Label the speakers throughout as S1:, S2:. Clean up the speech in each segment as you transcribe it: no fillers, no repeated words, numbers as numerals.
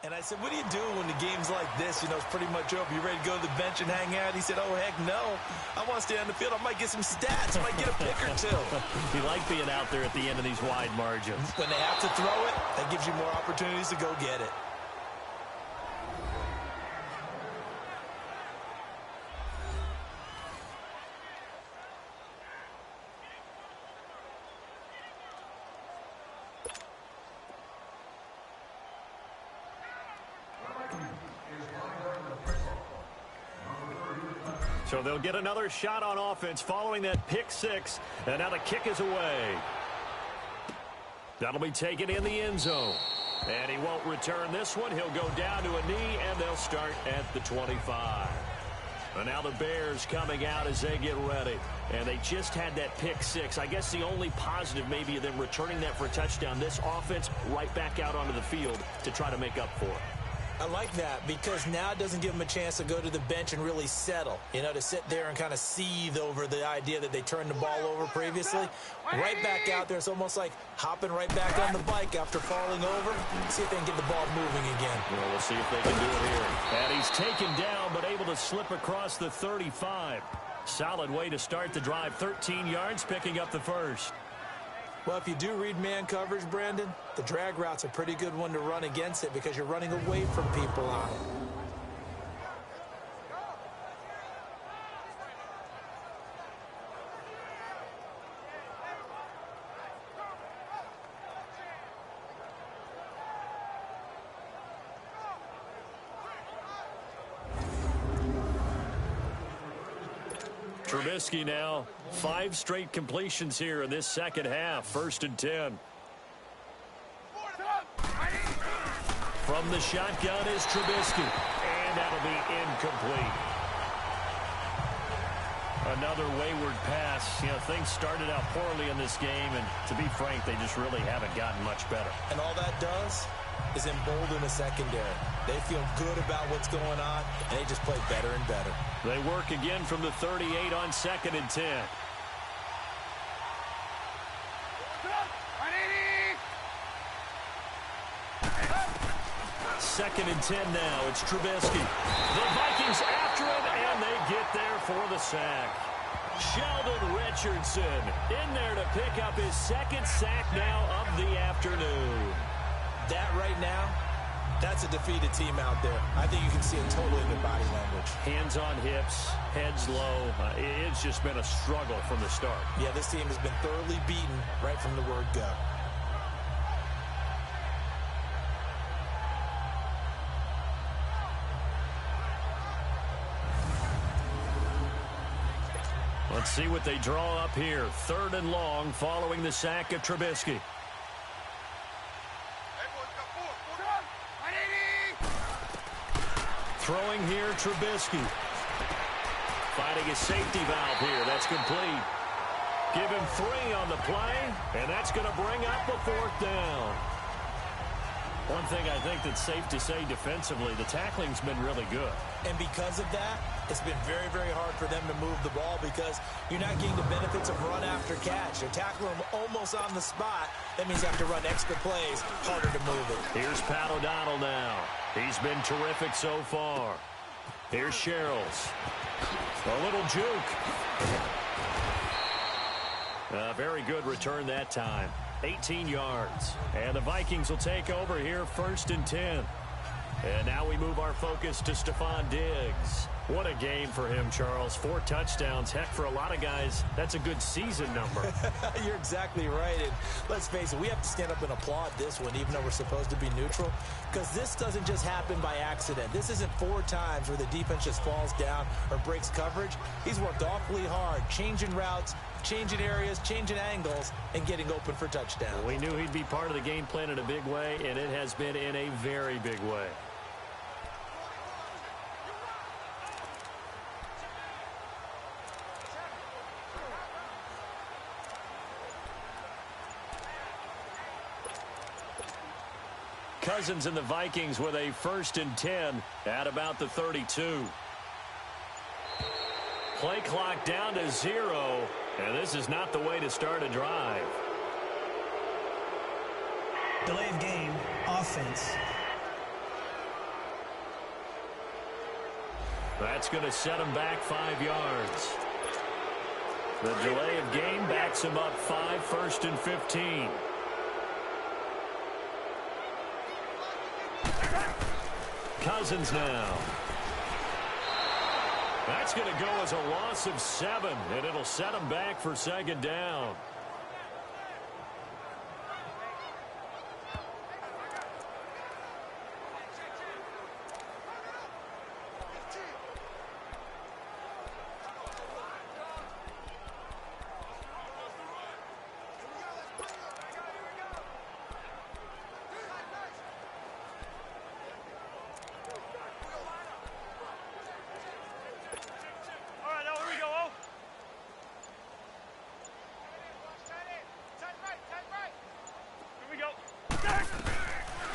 S1: And I said, what do you do when the game's like this? You know, it's pretty much over. You ready to go to the bench and hang out? He said, oh, heck no. I want to stay on the field. I might get some stats. I might get a pick or two.
S2: You like being out there at the end of these wide margins.
S1: When they have to throw it, that gives you more opportunities to go get it.
S2: So they'll get another shot on offense following that pick six. And now the kick is away. That'll be taken in the end zone. And he won't return this one. He'll go down to a knee, and they'll start at the 25. And now the Bears coming out as they get ready. And they just had that pick six. I guess the only positive maybe of them returning that for a touchdown. This offense right back out onto the field to try to make up for it.
S1: I like that because now it doesn't give them a chance to go to the bench and really settle. You know, to sit there and kind of seethe over the idea that they turned the ball over previously. Right back out there. It's almost like hopping right back on the bike after falling over. See if they can get the ball moving again.
S2: Well, we'll see if they can do it here. And he's taken down but able to slip across the 35. Solid way to start the drive. 13 yards, picking up the first.
S1: Well, if you do read man coverage, Brandon, the drag route's a pretty good one to run against it because you're running away from people on it.
S2: Trubisky now, 5 straight completions here in this second half. 1st and 10. From the shotgun is Trubisky. And that'll be incomplete. Another wayward pass. You know, things started out poorly in this game, and to be frank, they just really haven't gotten much better.
S1: And all that does is embolden the secondary. They feel good about what's going on, and they just play better and better.
S2: They work again from the 38 on 2nd and 10. Second and 10 now. It's Trubisky. The Vikings after him, and they get there for the sack. Sheldon Richardson in there to pick up his 2nd sack now of the afternoon.
S1: That right now, that's a defeated team out there. I think you can see it totally in their body language.
S2: Hands on hips, heads low. It's just been a struggle from the start.
S1: Yeah, this team has been thoroughly beaten right from the word go.
S2: Let's see what they draw up here. 3rd and long following the sack of Trubisky. Throwing here, Trubisky. Finding a safety valve here. That's complete. Give him 3 on the play, and that's going to bring up a 4th down. One thing I think that's safe to say defensively, the tackling's been really good.
S1: And because of that, it's been very, very hard for them to move the ball because you're not getting the benefits of run after catch. You're tackling them almost on the spot. That means you have to run extra plays, harder to move it.
S2: Here's Pat O'Donnell now. He's been terrific so far. Here's Sherrills. A little juke. A very good return that time. 18 yards. And the Vikings will take over here 1st and 10. And now we move our focus to Stephon Diggs. What a game for him, Charles. 4 touchdowns. Heck, for a lot of guys, that's a good season number.
S1: You're exactly right. And let's face it, we have to stand up and applaud this one, even though we're supposed to be neutral, because this doesn't just happen by accident. This isn't 4 times where the defense just falls down or breaks coverage. He's worked awfully hard, changing routes, changing areas, changing angles, and getting open for touchdowns.
S2: We knew he'd be part of the game plan in a big way, and it has been in a very big way. Cousins and the Vikings with a 1st and 10 at about the 32. Play clock down to 0, and this is not the way to start a drive.
S3: Delay of game, offense.
S2: That's going to set him back 5 yards. The delay of game backs him up 5, 1st and 15. Cousins now. That's going to go as a loss of 7, and it'll set him back for 2nd down.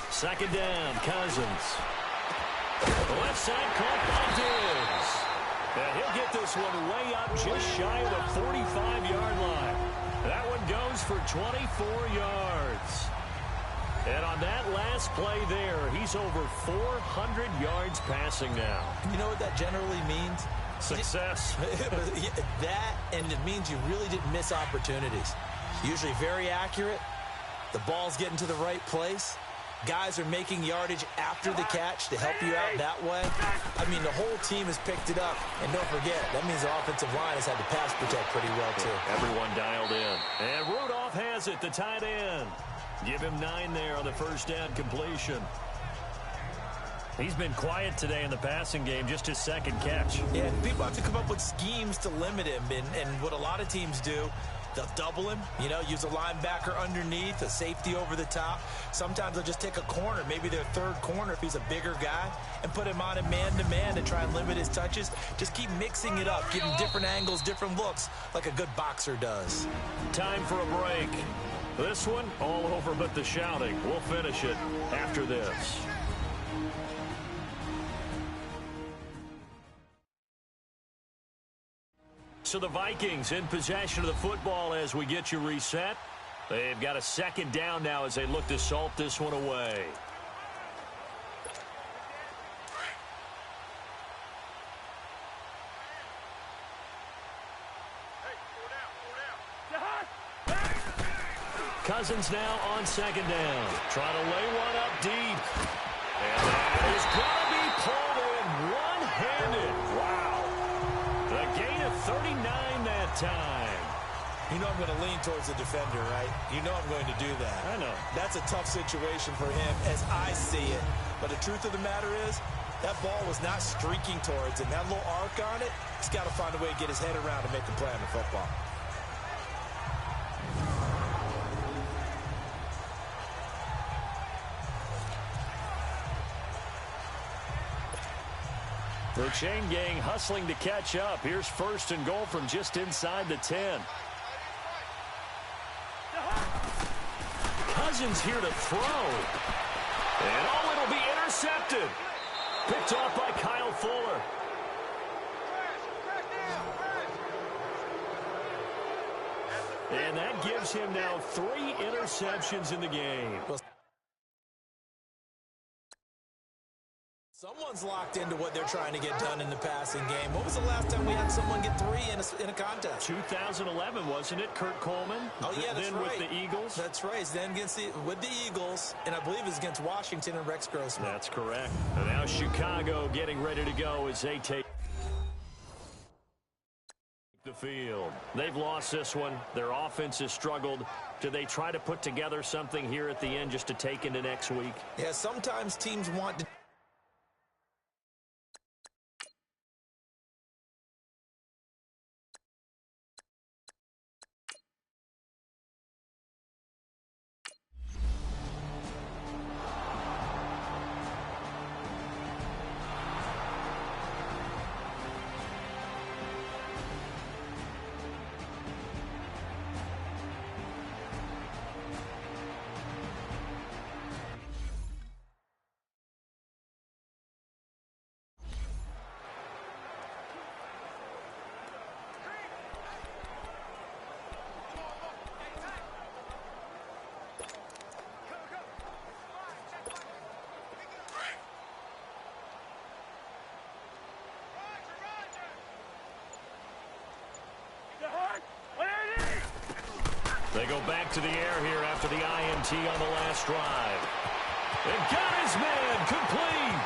S2: Second down, Cousins. The left side caught by Diggs. And he'll get this one way up just shy of the 45-yard line. That one goes for 24 yards. And on that last play there, he's over 400 yards passing now.
S1: You know what that generally means?
S2: Success.
S1: That, and it means you really didn't miss opportunities. Usually very accurate. The ball's getting to the right place. Guys are making yardage after the catch to help you out that way. I mean, the whole team has picked it up. And don't forget, that means the offensive line has had to pass protect pretty well, too.
S2: Everyone dialed in. And Rudolph has it, the tight end. Give him 9 there on the first down completion. He's been quiet today in the passing game, just his 2nd catch.
S1: Yeah, people have to come up with schemes to limit him. And what a lot of teams do, they'll double him, use a linebacker underneath, a safety over the top. Sometimes they'll just take a corner, maybe their 3rd corner if he's a bigger guy, and put him on a man-to-man to try and limit his touches. Just keep mixing it up, getting different angles, different looks, like a good boxer does.
S2: Time for a break. This one, all over but the shouting. We'll finish it after this. So the Vikings in possession of the football as we get you reset. They've got a 2nd down now as they look to salt this one away. Cousins now on 2nd down. Trying to lay one up deep. And that is going to be pulled in one-handed. Wow. The gain of 39 that time.
S1: You know I'm going to lean towards the defender, right? You know I'm going to do that.
S2: I know.
S1: That's a tough situation for him as I see it. But the truth of the matter is, that ball was not streaking towards him. That little arc on it, he's got to find a way to get his head around and make a play on the football.
S2: The chain gang hustling to catch up. Here's 1st and goal from just inside the 10. Cousins here to throw. And it'll be intercepted. Picked off by Kyle Fuller. And that gives him now 3 interceptions in the game.
S1: Someone's locked into what they're trying to get done in the passing game. When was the last time we had someone get 3 in a contest?
S2: 2011, wasn't it? Kurt Coleman.
S1: Oh, yeah, that's
S2: then
S1: right.
S2: With the Eagles.
S1: That's right. Then with the Eagles, and I believe it's against Washington and Rex Grossman.
S2: That's correct. And now Chicago getting ready to go as they take the field. They've lost this one. Their offense has struggled. Do they try to put together something here at the end just to take into next week?
S1: Yeah, sometimes teams want to
S2: go back to the air here after the INT on the last drive. And got his man complete.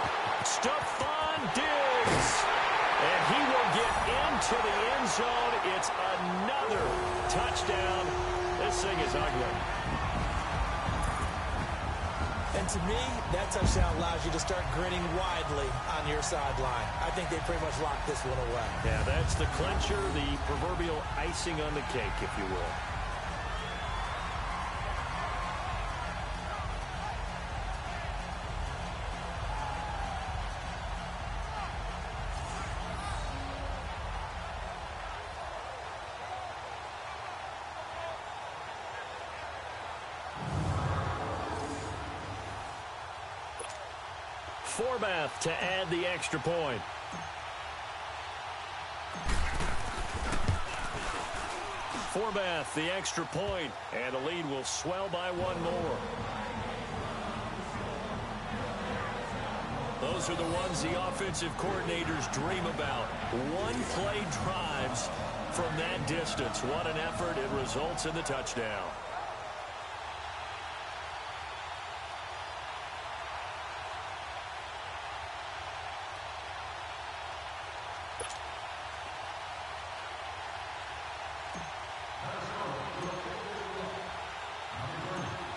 S2: Stephon Diggs. And he will get into the end zone. It's another touchdown. This thing is ugly.
S1: And to me, that touchdown allows you to start grinning widely on your sideline. I think they pretty much locked this one away.
S2: Yeah, that's the clincher, the proverbial icing on the cake, if you will. Forbath to add the extra point. Forbath, the extra point, and the lead will swell by one more. Those are the ones the offensive coordinators dream about. One-play drives from that distance. What an effort. It results in the touchdown.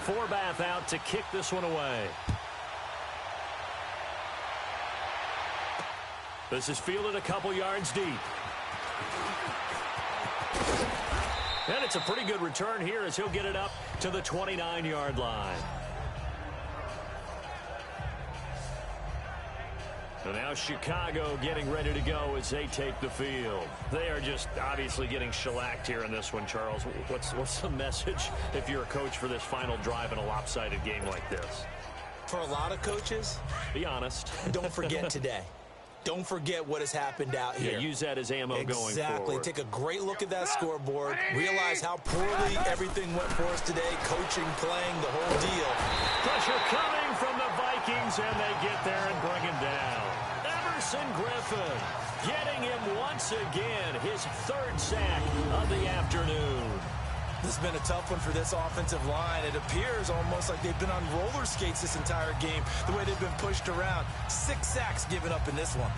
S2: Forbath out to kick this one away. This is fielded a couple yards deep. And it's a pretty good return here as he'll get it up to the 29-yard line. So now Chicago getting ready to go as they take the field. They are just obviously getting shellacked here in this one, Charles. What's the message if you're a coach for this final drive in a lopsided game like this?
S1: For a lot of coaches,
S2: be honest.
S1: Don't forget today. Don't forget what has happened out here.
S2: Yeah, use that as ammo going forward.
S1: Exactly. Take a great look at that scoreboard. Realize how poorly everything went for us today. Coaching, playing, the whole deal.
S2: Pressure coming from the Vikings, and they get there and bring him down. Everson Griffin getting him once again. His third sack of the afternoon.
S1: This has been a tough one for this offensive line. It appears almost like they've been on roller skates this entire game, the way they've been pushed around. 6 sacks given up in this one.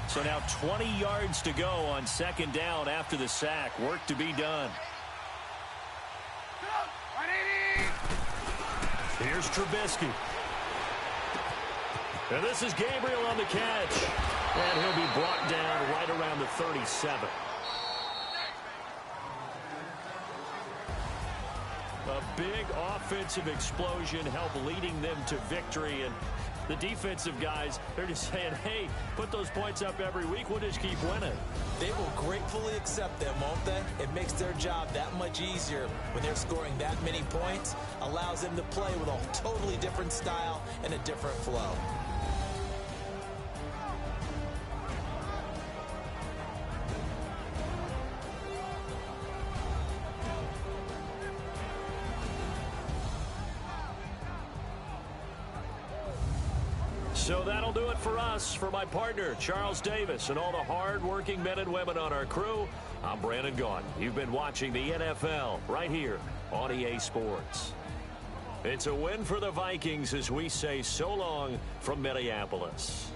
S2: So now 20 yards to go on second down after the sack. Work to be done. Here's Trubisky. And this is Gabriel on the catch. And he'll be brought down right around the 37. A big offensive explosion helped leading them to victory. And the defensive guys, they're just saying, hey, put those points up every week. We'll just keep winning.
S1: They will gratefully accept them, won't they? It makes their job that much easier when they're scoring that many points. Allows them to play with a totally different style and a different flow.
S2: So that'll do it for us. For my partner, Charles Davis, and all the hard-working men and women on our crew, I'm Brandon Gaudin. You've been watching the NFL right here on EA Sports. It's a win for the Vikings as we say so long from Minneapolis.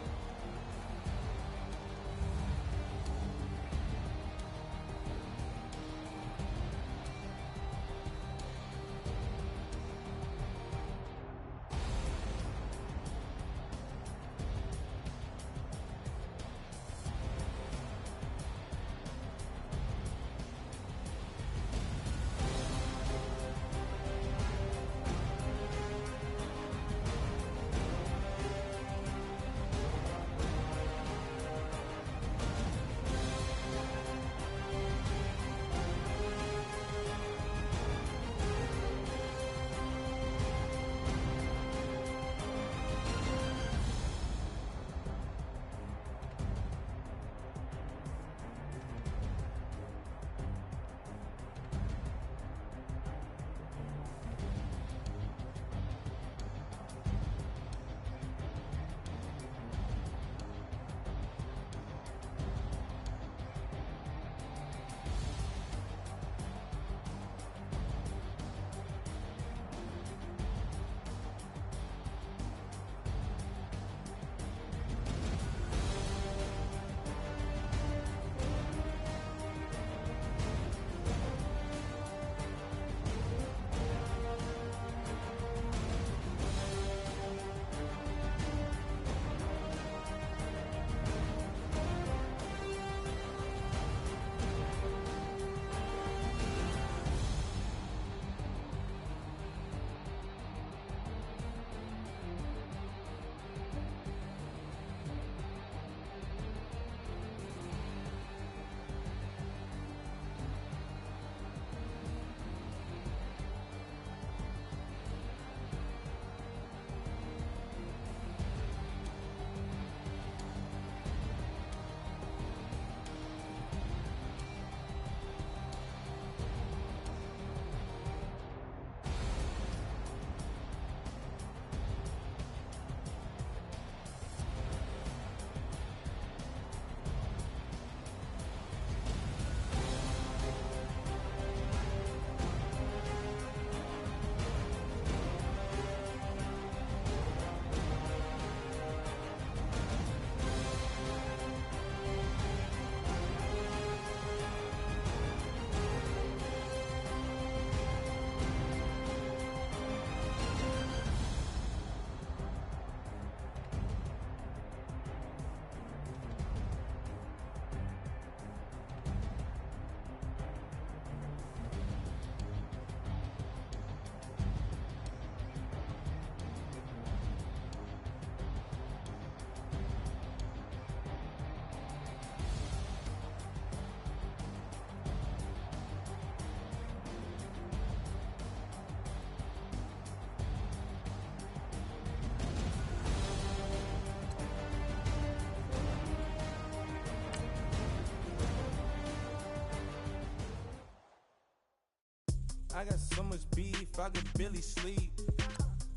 S3: I got so much beef, I could barely sleep.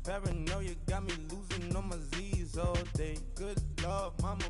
S3: Paranoia got me losing on my Z's all day. Good Lord, mama.